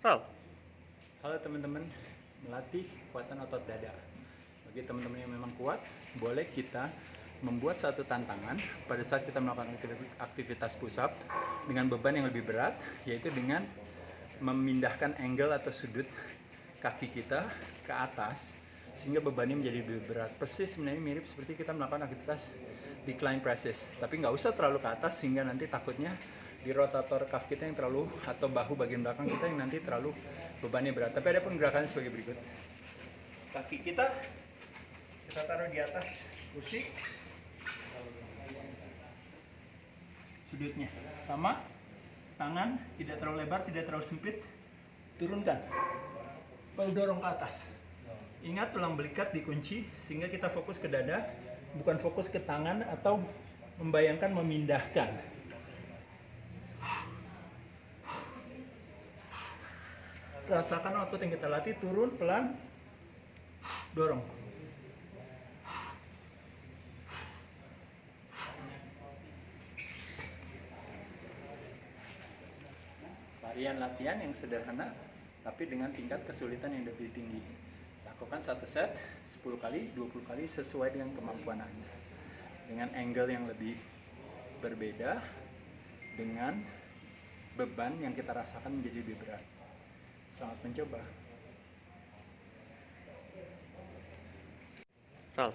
Sal. Halo teman-teman, melatih kekuatan otot dada. Bagi teman-teman yang memang kuat, boleh kita membuat satu tantangan pada saat kita melakukan aktivitas push up dengan beban yang lebih berat, yaitu dengan memindahkan angle atau sudut kaki kita ke atas sehingga bebannya menjadi lebih berat. Persis sebenarnya mirip seperti kita melakukan aktivitas decline presses, tapi nggak usah terlalu ke atas sehingga nanti takutnya di rotator cuff kita yang terlalu, atau bahu bagian belakang kita yang nanti terlalu bebannya berat. Tapi ada pun gerakannya sebagai berikut. Kaki kita taruh di atas kursi, sudutnya sama, tangan tidak terlalu lebar, tidak terlalu sempit, turunkan, lalu dorong ke atas. Ingat tulang belikat dikunci sehingga kita fokus ke dada, bukan fokus ke tangan atau membayangkan memindahkan. Rasakan otot yang kita latih, turun pelan, dorong. Varian latihan yang sederhana tapi dengan tingkat kesulitan yang lebih tinggi. Lakukan satu set 10 kali, 20 kali sesuai dengan kemampuan Anda. Dengan angle yang lebih berbeda, dengan beban yang kita rasakan menjadi lebih berat. Selamat mencoba. Sal.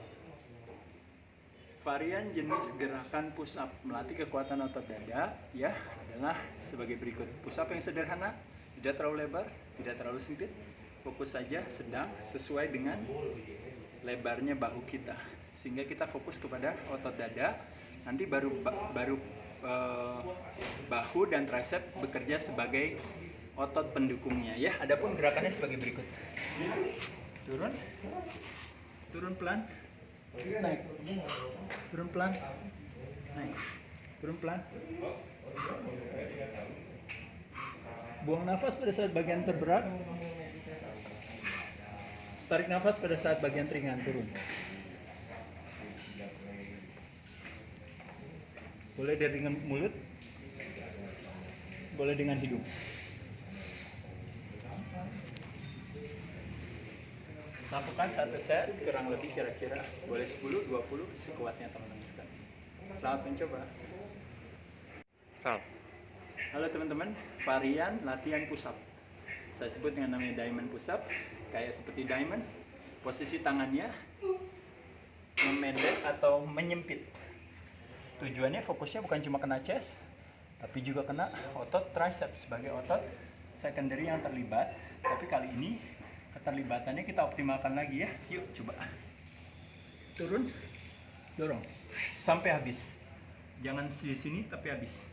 Varian jenis gerakan push up melatih kekuatan otot dada ya adalah sebagai berikut. Push up yang sederhana, tidak terlalu lebar, tidak terlalu sempit, fokus saja sedang sesuai dengan lebarnya bahu kita, sehingga kita fokus kepada otot dada. Nanti baru bahu dan tricep bekerja sebagai otot pendukungnya ya. Adapun gerakannya sebagai berikut. Turun pelan, naik, turun pelan, naik, turun pelan. Buang nafas pada saat bagian terberat, tarik nafas pada saat bagian ringan, turun. Boleh dengan mulut, boleh dengan hidung. Lakukan satu set kurang lebih kira-kira boleh 10-20 sekuatnya teman-teman sekalian. Selamat mencoba. Halo teman-teman, varian latihan push up. Saya sebut dengan namanya diamond push up. Kayak seperti diamond, posisi tangannya memendek atau menyempit. Tujuannya fokusnya bukan cuma kena chest, tapi juga kena otot tricep sebagai otot secondary yang terlibat. Tapi kali ini keterlibatannya kita optimalkan lagi ya. Yuk coba. Turun, dorong sampai habis. Jangan di sini tapi habis.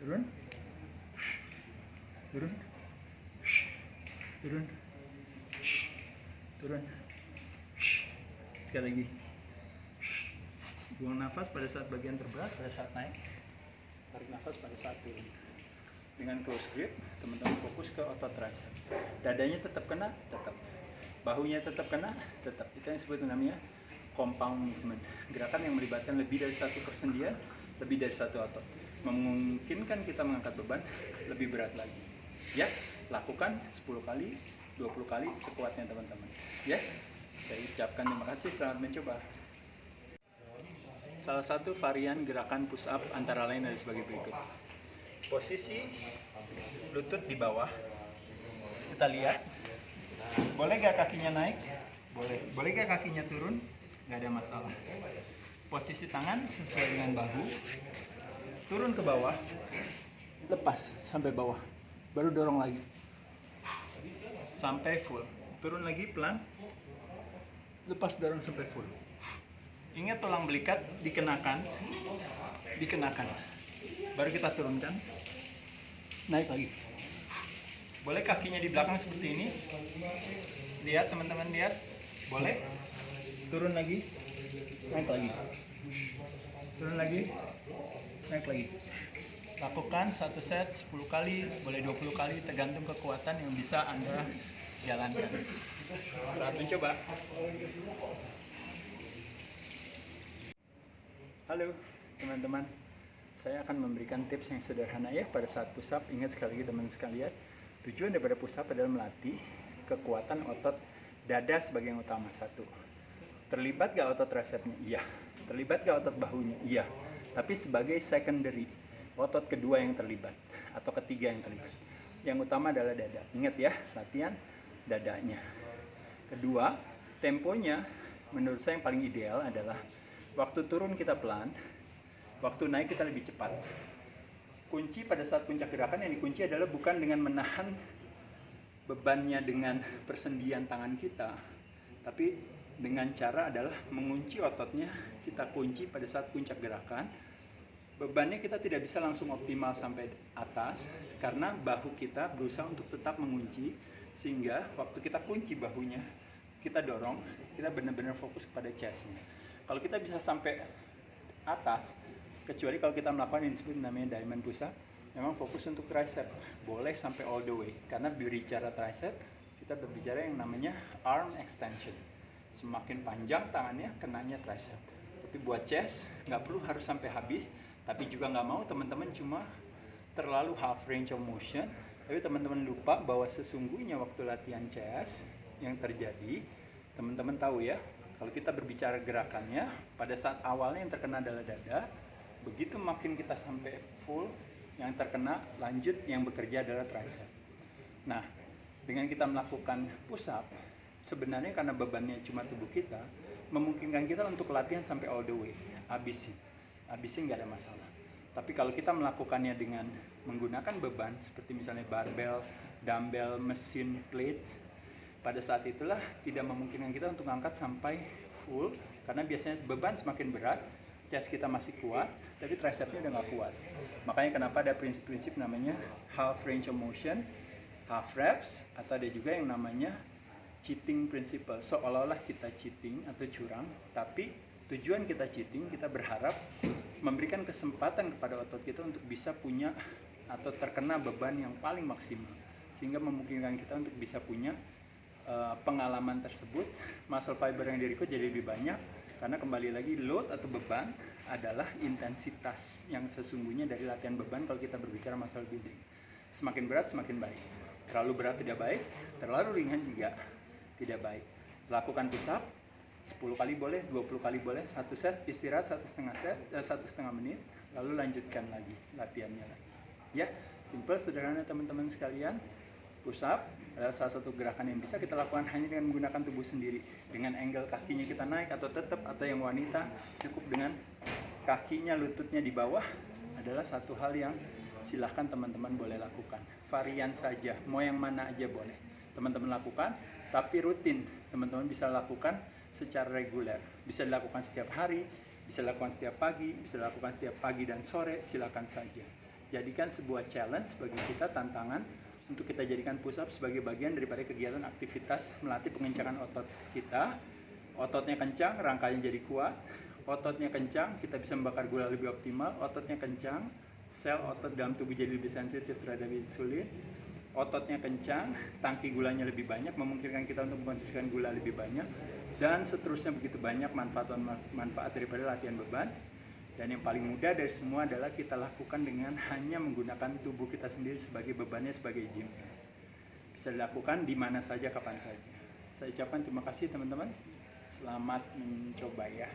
Turun, turun, turun, turun. Sekali lagi. Buang nafas pada saat bagian terberat, pada saat naik. Tarik nafas pada saat turun. Dengan close grip, teman-teman fokus ke otot tricep. Dadanya tetap kena, tetap. Bahunya tetap kena, tetap. Itu yang disebut namanya compound movement. Gerakan yang melibatkan lebih dari satu persendian, lebih dari satu otot. Memungkinkan kita mengangkat beban lebih berat lagi. Ya, lakukan 10 kali, 20 kali sekuatnya teman-teman. Ya, saya ucapkan terima kasih, selamat mencoba. Salah satu varian gerakan push up antara lain adalah sebagai berikut. Posisi lutut di bawah, kita lihat, boleh gak kakinya naik? Boleh gak kakinya turun? Gak ada masalah. Posisi tangan sesuai dengan bahu, turun ke bawah, lepas sampai bawah, baru dorong lagi sampai full, turun lagi pelan, lepas, dorong sampai full. Ingat tulang belikat dikenakan, baru kita turunkan, naik lagi. Boleh kakinya di belakang seperti ini, lihat teman-teman, lihat, boleh, turun lagi, naik lagi, turun lagi, naik lagi. Lakukan satu set 10 kali, boleh 20 kali, tergantung kekuatan yang bisa Anda jalankan. Selamat mencoba. Halo teman-teman, saya akan memberikan tips yang sederhana ya pada saat push up. Ingat sekali lagi teman sekalian, Tujuan daripada push up adalah melatih kekuatan otot dada sebagai yang utama. Satu. Terlibat gak otot tricepnya? Iya. Terlibat gak otot bahunya? Iya. Tapi sebagai secondary, otot kedua yang terlibat atau ketiga yang terlibat. Yang utama adalah dada. Ingat ya, latihan dadanya. Kedua, temponya menurut saya yang paling ideal adalah waktu turun kita pelan, waktu naik kita lebih cepat. Kunci pada saat puncak gerakan yang dikunci adalah bukan dengan menahan bebannya dengan persendian tangan kita, tapi dengan cara adalah mengunci ototnya. Kita kunci pada saat puncak gerakan. Bebannya kita tidak bisa langsung optimal sampai atas karena bahu kita berusaha untuk tetap mengunci, sehingga waktu kita kunci bahunya, kita dorong, kita benar-benar fokus kepada chestnya. Kalau kita bisa sampai atas, kecuali kalau kita melakukan yang disebut namanya diamond push up, memang fokus untuk tricep, boleh sampai all the way. Karena berbicara tricep, kita berbicara yang namanya arm extension. Semakin panjang tangannya, kenanya tricep. Tapi buat chest, nggak perlu harus sampai habis, tapi juga nggak mau teman-teman cuma terlalu half range of motion. Tapi teman-teman lupa bahwa sesungguhnya waktu latihan chest yang terjadi, teman-teman tahu ya, kalau kita berbicara gerakannya, pada saat awalnya yang terkena adalah dada, begitu makin kita sampai full, yang terkena lanjut yang bekerja adalah tricep. Nah, dengan kita melakukan push up, sebenarnya karena bebannya cuma tubuh kita, memungkinkan kita untuk latihan sampai all the way, habisin nggak ada masalah. Tapi kalau kita melakukannya dengan menggunakan beban seperti misalnya barbell, dumbbell, mesin, plate, pada saat itulah tidak memungkinkan kita untuk angkat sampai full, karena biasanya beban semakin berat, chest kita masih kuat, tapi tricepnya udah nggak kuat. Makanya kenapa ada prinsip-prinsip namanya half range of motion, half reps, atau ada juga yang namanya cheating principle. Seolah-olah kita cheating atau curang, tapi tujuan kita cheating, kita berharap memberikan kesempatan kepada otot kita untuk bisa punya atau terkena beban yang paling maksimal, sehingga memungkinkan kita untuk bisa punya pengalaman tersebut, muscle fiber yang di-record jadi lebih banyak, karena kembali lagi load atau beban adalah intensitas yang sesungguhnya dari latihan beban kalau kita berbicara muscle building. Semakin berat semakin baik, terlalu berat tidak baik, terlalu ringan juga tidak baik. Lakukan push up 10 kali boleh, 20 kali boleh, 1 set, istirahat 1,5 menit, lalu lanjutkan lagi latihannya lagi. Ya, simple, sederhana teman-teman sekalian. Push up adalah salah satu gerakan yang bisa kita lakukan hanya dengan menggunakan tubuh sendiri. Dengan angle kakinya kita naik atau tetap, atau yang wanita cukup dengan kakinya, lututnya di bawah, adalah satu hal yang silahkan teman-teman boleh lakukan. Varian saja, mau yang mana aja boleh teman-teman lakukan, tapi rutin. Teman-teman bisa lakukan secara reguler. Bisa dilakukan setiap hari, bisa dilakukan setiap pagi, bisa dilakukan setiap pagi dan sore, silakan saja. Jadikan sebuah challenge bagi kita, tantangan untuk kita jadikan push up sebagai bagian daripada kegiatan aktivitas melatih pengencangan otot kita. Ototnya kencang, rangkanya jadi kuat. Ototnya kencang, kita bisa membakar gula lebih optimal. Ototnya kencang, sel otot dalam tubuh jadi lebih sensitif terhadap insulin. Ototnya kencang, tangki gulanya lebih banyak, memungkinkan kita untuk mengkonsumsikan gula lebih banyak. Dan seterusnya begitu banyak manfaat daripada latihan beban. Dan yang paling mudah dari semua adalah kita lakukan dengan hanya menggunakan tubuh kita sendiri sebagai bebannya, sebagai gym. Bisa dilakukan di mana saja, kapan saja. Saya ucapkan terima kasih teman-teman. Selamat mencoba ya.